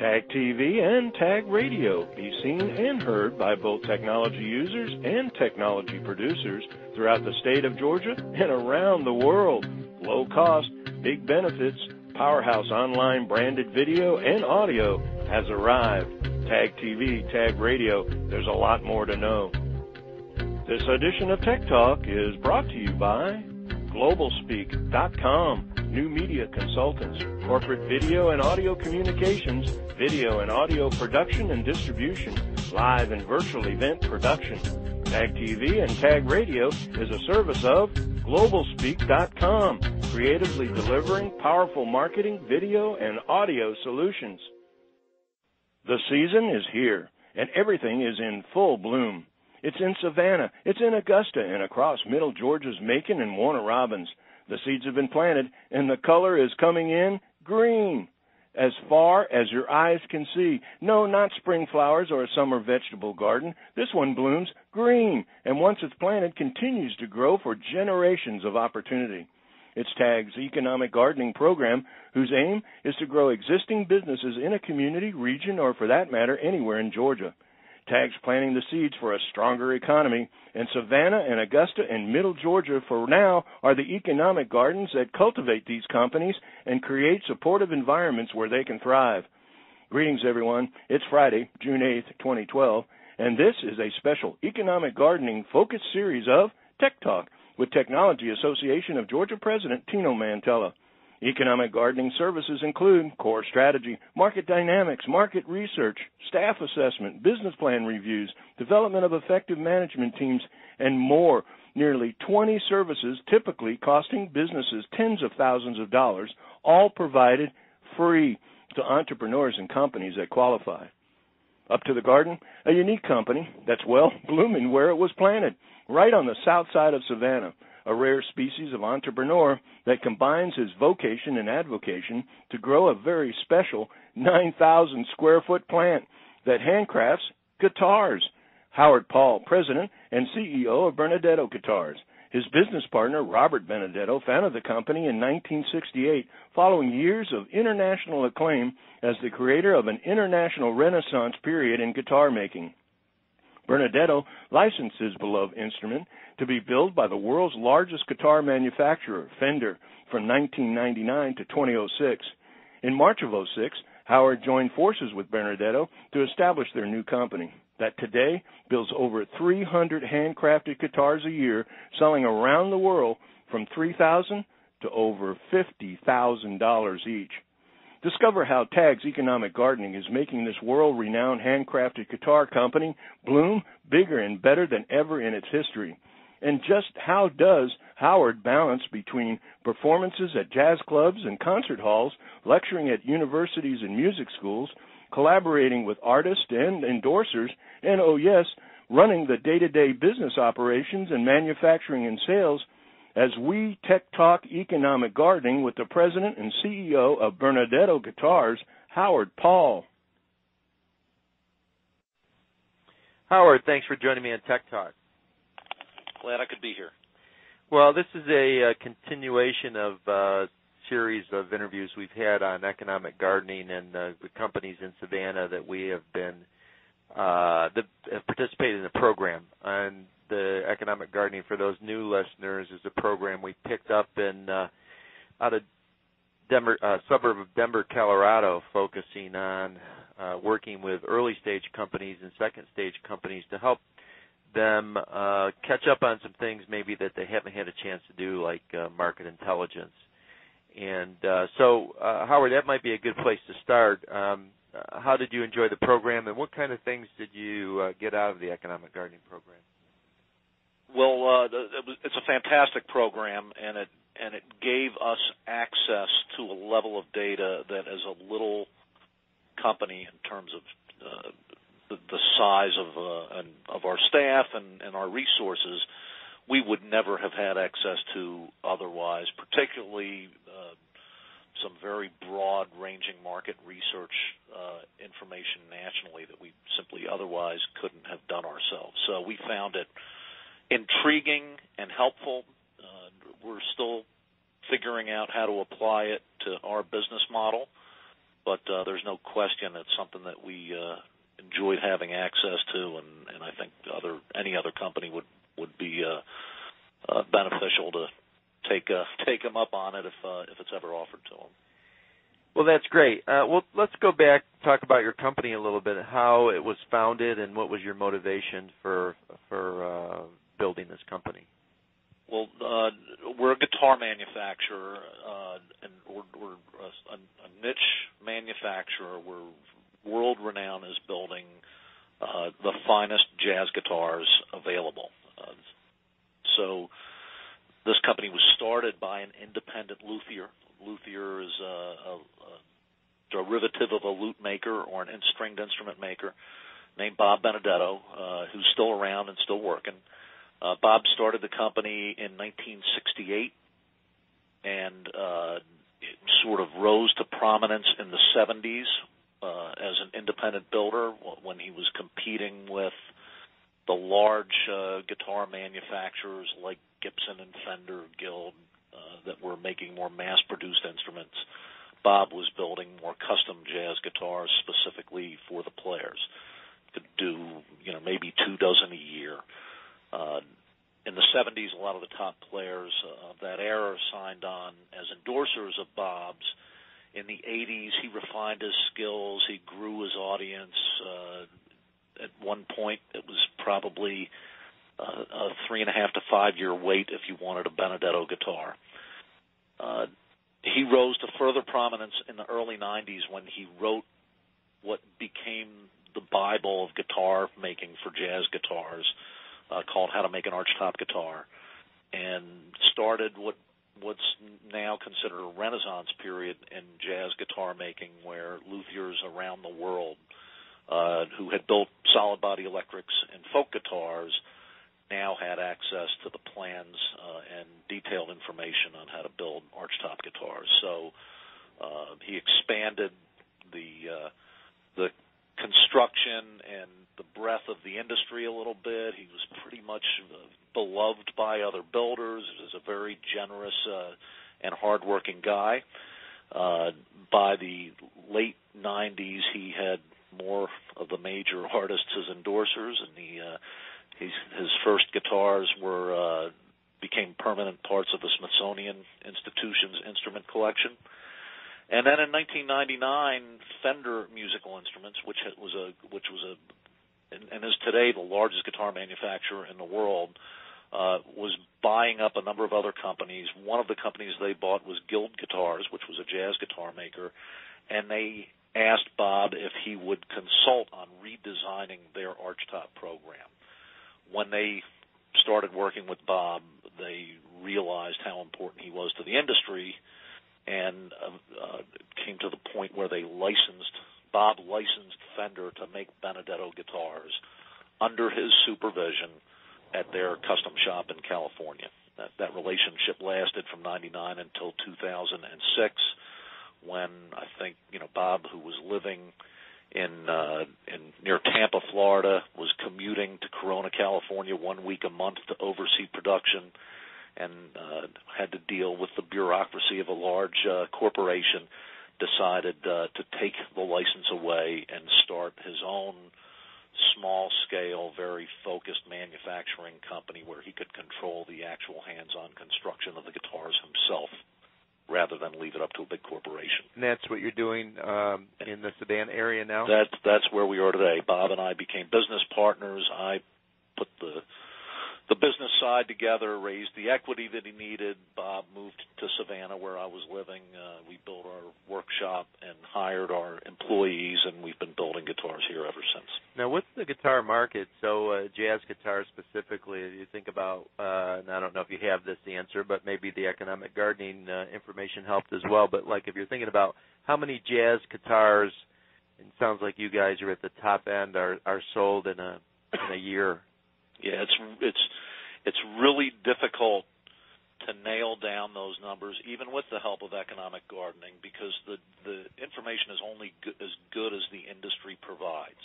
Tag TV and Tag Radio be seen and heard by both technology users and technology producers throughout the state of Georgia and around the world. Low cost, big benefits, powerhouse online branded video and audio has arrived. Tag TV, Tag Radio, there's a lot more to know. This edition of Tech Talk is brought to you by GlobalSpeak.com, new media consultants, corporate video and audio communications, video and audio production and distribution, live and virtual event production. Tag TV and Tag Radio is a service of GlobalSpeak.com, creatively delivering powerful marketing, video, and audio solutions. The season is here, and everything is in full bloom. It's in Savannah, it's in Augusta, and across Middle Georgia's Macon and Warner Robins. The seeds have been planted, and the color is coming in green, as far as your eyes can see. No, not spring flowers or a summer vegetable garden. This one blooms green, and once it's planted, continues to grow for generations of opportunity. It's TAG's economic gardening program, whose aim is to grow existing businesses in a community, region, or for that matter, anywhere in Georgia. TAG's planting the seeds for a stronger economy, and Savannah and Augusta and Middle Georgia for now are the economic gardens that cultivate these companies and create supportive environments where they can thrive. Greetings, everyone. It's Friday, June 8th, 2012, and this is a special economic gardening focused series of Tech Talk with Technology Association of Georgia President Tino Mantella. Economic gardening services include core strategy, market dynamics, market research, staff assessment, business plan reviews, development of effective management teams, and more. Nearly 20 services typically costing businesses tens of thousands of dollars, all provided free to entrepreneurs and companies that qualify. Up to the Garden, a unique company that's, well, blooming where it was planted, right on the south side of Savannah. A rare species of entrepreneur that combines his vocation and advocation to grow a very special 9,000 square foot plant that handcrafts guitars. Howard Paul, president and CEO of Benedetto Guitars. His business partner, Robert Benedetto, founded the company in 1968 following years of international acclaim as the creator of an international renaissance period in guitar making. Benedetto licensed his beloved instrument to be built by the world's largest guitar manufacturer, Fender, from 1999 to 2006. In March of 2006, Howard joined forces with Benedetto to establish their new company that today builds over 300 handcrafted guitars a year, selling around the world from $3,000 to over $50,000 each. Discover how TAG's economic gardening is making this world-renowned handcrafted guitar company bloom bigger and better than ever in its history. And just how does Howard balance between performances at jazz clubs and concert halls, lecturing at universities and music schools, collaborating with artists and endorsers, and, oh yes, running the day-to-day business operations and manufacturing and sales, as we Tech Talk Economic Gardening with the president and CEO of Benedetto Guitars, Howard Paul. Howard, thanks for joining me on Tech Talk. Glad I could be here. Well, this is a continuation of a series of interviews we've had on economic gardening and the companies in Savannah that we have been that have participated in the program. And the economic gardening, for those new listeners, is a program we picked up in out of Denver, suburb of Denver, Colorado, focusing on working with early stage companies and second stage companies to help them catch up on some things maybe that they haven't had a chance to do, like market intelligence. And so, Howard, that might be a good place to start. How did you enjoy the program, and what kind of things did you get out of the economic gardening program? Well, it's a fantastic program, and it gave us access to a level of data that, as a little company in terms of the size of our staff and our resources, we would never have had access to otherwise, particularly some very broad-ranging market research information nationally that we simply otherwise couldn't have done ourselves. So we found it intriguing and helpful. We're still figuring out how to apply it to our business model, but there's no question it's something that we enjoyed having access to, and I think any other company would be beneficial to take them up on it if it's ever offered to them. Well, that's great. Well, let's go back, talk about your company a little bit, how it was founded, and what was your motivation for building this company. Well, we're a guitar manufacturer, and we're a niche manufacturer. We're world-renowned as building the finest jazz guitars available. So this company was started by an independent luthier. Luthier is a derivative of a lute maker or an stringed instrument maker named Bob Benedetto, who's still around and still working. Bob started the company in 1968 and it sort of rose to prominence in the 70s as an independent builder when he was competing with the large guitar manufacturers like Gibson and Fender, Guild, that were making more mass-produced instruments. Bob was building more custom jazz guitars specifically for the players. Could do, maybe 24 a year. In the 70s, a lot of the top players of that era signed on as endorsers of Bob's. In the 80s, he refined his skills. He grew his audience. At one point, it was probably a 3.5 to 5 year wait if you wanted a Benedetto guitar. He rose to further prominence in the early 90s when he wrote what became the Bible of guitar making for jazz guitars, called How to Make an Archtop Guitar, and started what's now considered a renaissance period in jazz guitar making, where luthiers around the world who had built solid body electrics and folk guitars now had access to the plans and detailed information on how to build archtop guitars. So he expanded the construction and the breadth of the industry a little bit. He was pretty much beloved by other builders. He was a very generous and hardworking guy. By the late 90s, he had more of the major artists as endorsers, and his first guitars became permanent parts of the Smithsonian Institution's instrument collection. And then in 1999, Fender Musical Instruments, which is today the largest guitar manufacturer in the world, was buying up a number of other companies. One of the companies they bought was Guild Guitars, which was a jazz guitar maker, and they asked Bob if he would consult on redesigning their archtop program. When they started working with Bob, they realized how important he was to the industry, and came to the point where Bob licensed Fender to make Benedetto guitars under his supervision at their custom shop in California. That relationship lasted from 1999 until 2006, when I think Bob, who was living in near Tampa, Florida, was commuting to Corona, California 1 week a month to oversee production, and had to deal with the bureaucracy of a large corporation, decided to take the license away and start his own small-scale, very focused manufacturing company where he could control the actual hands-on construction of the guitars himself, rather than leave it up to a big corporation. And that's what you're doing in the Savannah area now? That's where we are today. Bob and I became business partners. I put the business side together, raised the equity that he needed. Bob moved to Savannah, where I was living. We built our workshop and hired our employees, and we've been building guitars here ever since. Now, what's the guitar market? So jazz guitars specifically, you think about, and I don't know if you have this answer, but maybe the economic gardening information helped as well, but like if you're thinking about how many jazz guitars, it sounds like you guys are at the top end, are sold in a year. Yeah, it's really difficult to nail down those numbers, even with the help of economic gardening, because the information is only as good as the industry provides.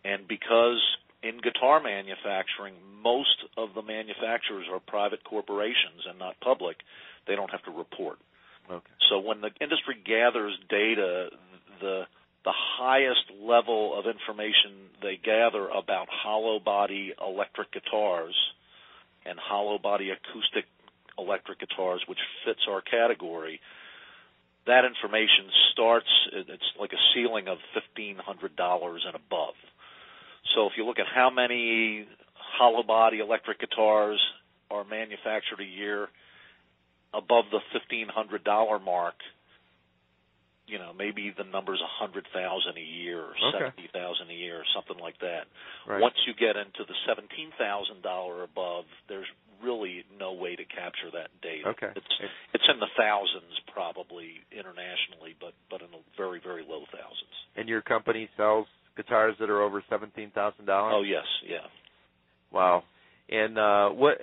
And because in guitar manufacturing, most of the manufacturers are private corporations and not public, they don't have to report. Okay. So when the industry gathers data, the highest level of information they gather about hollow body electric guitars and hollow body acoustic electric guitars, which fits our category, that information starts, it's like a ceiling of $1,500 and above. So if you look at how many hollow body electric guitars are manufactured a year above the $1,500 mark, you know, maybe the number's 100,000 a year or 70,000 a year or something like that. Right. Once you get into the $17,000 above, there's really no way to capture that data. Okay. It's in the thousands probably internationally, but in the very, very low thousands. And your company sells guitars that are over $17,000? Oh, yes, yeah. Wow. And what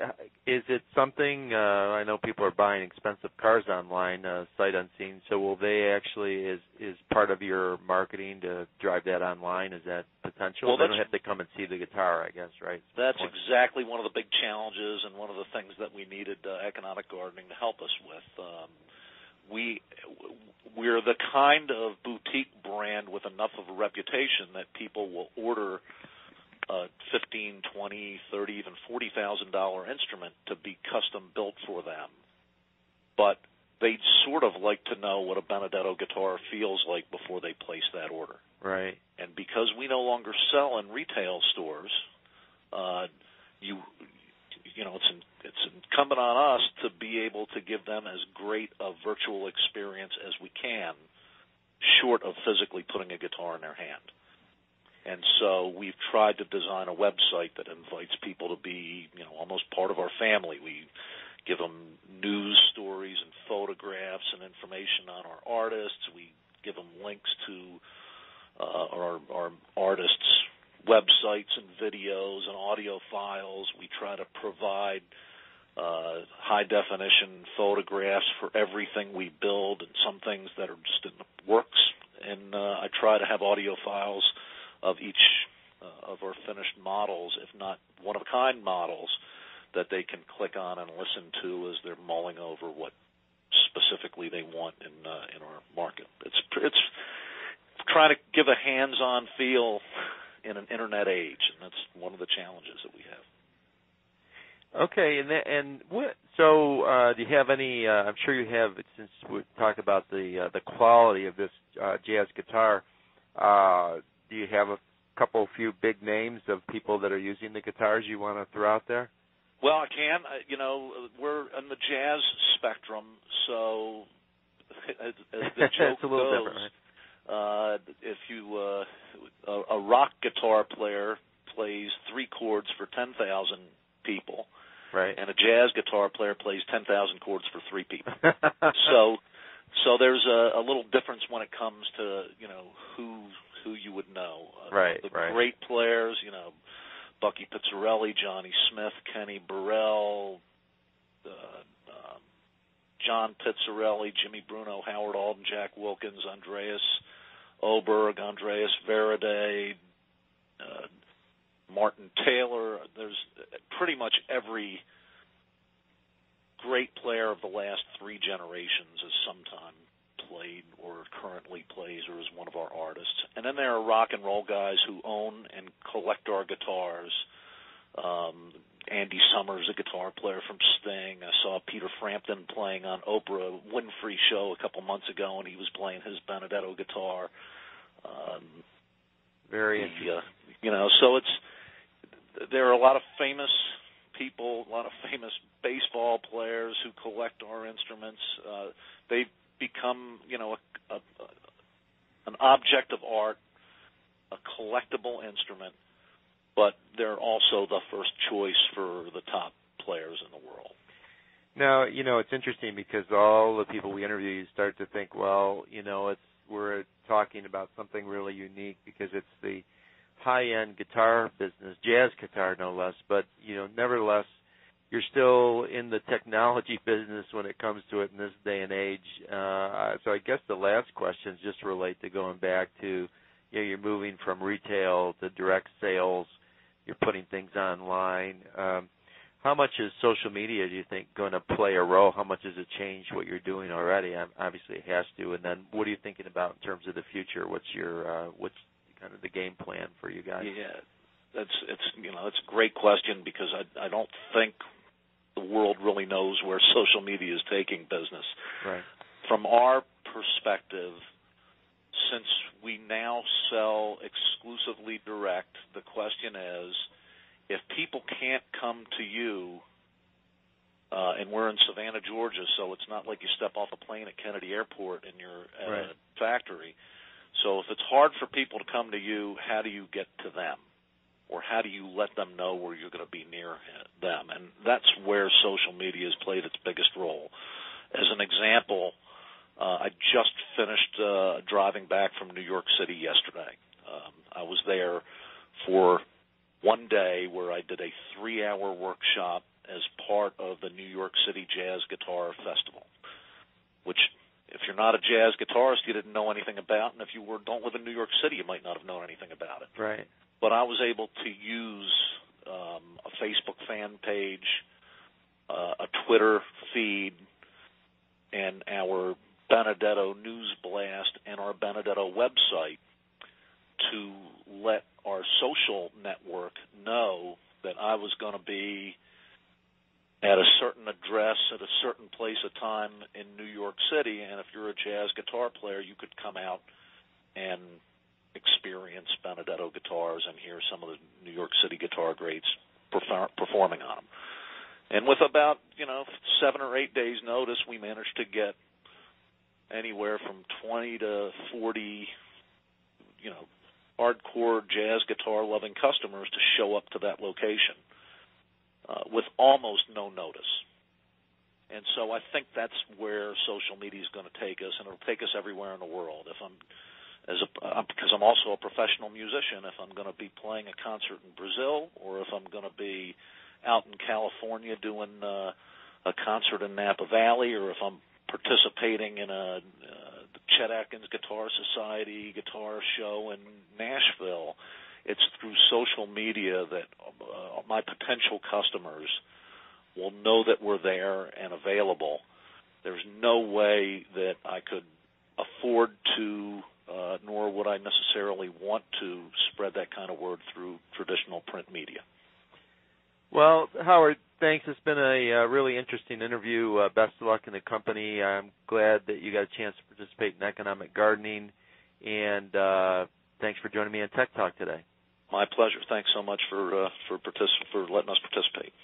is it something, I know people are buying expensive cars online, sight unseen, so will they actually, is part of your marketing to drive that online? Is that potential? Well, they don't have to come and see the guitar, I guess, right? That's exactly one of the big challenges and one of the things that we needed Economic Gardening to help us with. We're the kind of boutique brand with enough of a reputation that people will order a $15,000, $20,000, $30,000, even $40,000 instrument to be custom built for them. But they'd sort of like to know what a Benedetto guitar feels like before they place that order. Right. And because we no longer sell in retail stores, you know, it's incumbent on us to be able to give them as great a virtual experience as we can, short of physically putting a guitar in their hand. And so we've tried to design a website that invites people to be, you know, almost part of our family. We give them news stories and photographs and information on our artists. We give them links to our artists' websites and videos and audio files. We try to provide high-definition photographs for everything we build and some things that are just in the works. And I try to have audio files of each of our finished models, if not one-of-a-kind models, that they can click on and listen to as they're mulling over what specifically they want in our market. It's trying to give a hands-on feel in an internet age, and that's one of the challenges that we have. Okay, so do you have any? I'm sure you have, since we talked about the quality of this jazz guitar. Do you have a few big names of people that are using the guitars you want to throw out there? Well, I can. You know, we're in the jazz spectrum, so as the joke it's a little goes, different, right? If you a rock guitar player plays 3 chords for 10,000 people, right? And a jazz guitar player plays 10,000 chords for 3 people. So there's a little difference when it comes to, you know, who you would know. Right, the right. Great players, you know, Bucky Pizzarelli, Johnny Smith, Kenny Burrell, John Pizzarelli, Jimmy Bruno, Howard Alden, Jack Wilkins, Andreas Oberg, Andreas Verade, Martin Taylor. There's pretty much every great player of the last 3 generations has sometime played or currently plays or is one of our artists. And then there are rock and roll guys who own and collect our guitars. Andy Summers, a guitar player from Sting. I saw Peter Frampton playing on Oprah Winfrey show a couple months ago, and he was playing his Benedetto guitar. Very interesting. You know, so there are a lot of famous people, a lot of famous baseball players who collect our instruments. They've become, you know, an object of art, a collectible instrument, but they're also the first choice for the top players in the world. Now, you know, it's interesting because all the people we interview, you start to think, well, you know, we're talking about something really unique because it's the high-end guitar business, jazz guitar no less, but, you know, nevertheless, you're still in the technology business when it comes to it in this day and age. So I guess the last questions just relate to going back to, you know, you're moving from retail to direct sales, you're putting things online. How much is social media, do you think, going to play a role? How much does it change what you're doing already? Obviously, it has to. And then, what are you thinking about in terms of the future? What's kind of the game plan for you guys? Yeah, it's a great question because I don't think the world really knows where social media is taking business. Right. From our perspective, since we now sell exclusively direct, the question is, if people can't come to you, and we're in Savannah, Georgia, so it's not like you step off a plane at Kennedy Airport and you're at a factory. So if it's hard for people to come to you, how do you get to them? Or how do you let them know where you're going to be near them? And that's where social media has played its biggest role. As an example, I just finished driving back from New York City yesterday. I was there for one day where I did a 3-hour workshop as part of the New York City Jazz Guitar Festival, which, if you're not a jazz guitarist, you didn't know anything about, and if you don't live in New York City, you might not have known anything about it. Right. But I was able to use a Facebook fan page, a Twitter feed, and our Benedetto news blast and our Benedetto website to let our social network know that I was going to be at a certain address at a certain place of time in New York City, and if you're a jazz guitar player, you could come out and experience Benedetto guitars and hear some of the New York City guitar greats performing on them. And with about 7 or 8 days' notice, we managed to get anywhere from 20 to 40, hardcore jazz guitar-loving customers to show up to that location with almost no notice. And so I think that's where social media is going to take us, and it'll take us everywhere in the world. Because I'm also a professional musician, if I'm going to be playing a concert in Brazil, or if I'm going to be out in California doing a concert in Napa Valley, or if I'm participating in the Chet Atkins Guitar Society guitar show in Nashville, it's through social media that my potential customers will know that we're there and available. There's no way that I could afford to, nor would I necessarily want to spread that kind of word through traditional print media. Well, Howard, thanks. It's been a really interesting interview. Best of luck in the company. I'm glad that you got a chance to participate in economic gardening, and thanks for joining me on Tech Talk today. My pleasure. Thanks so much for letting us participate.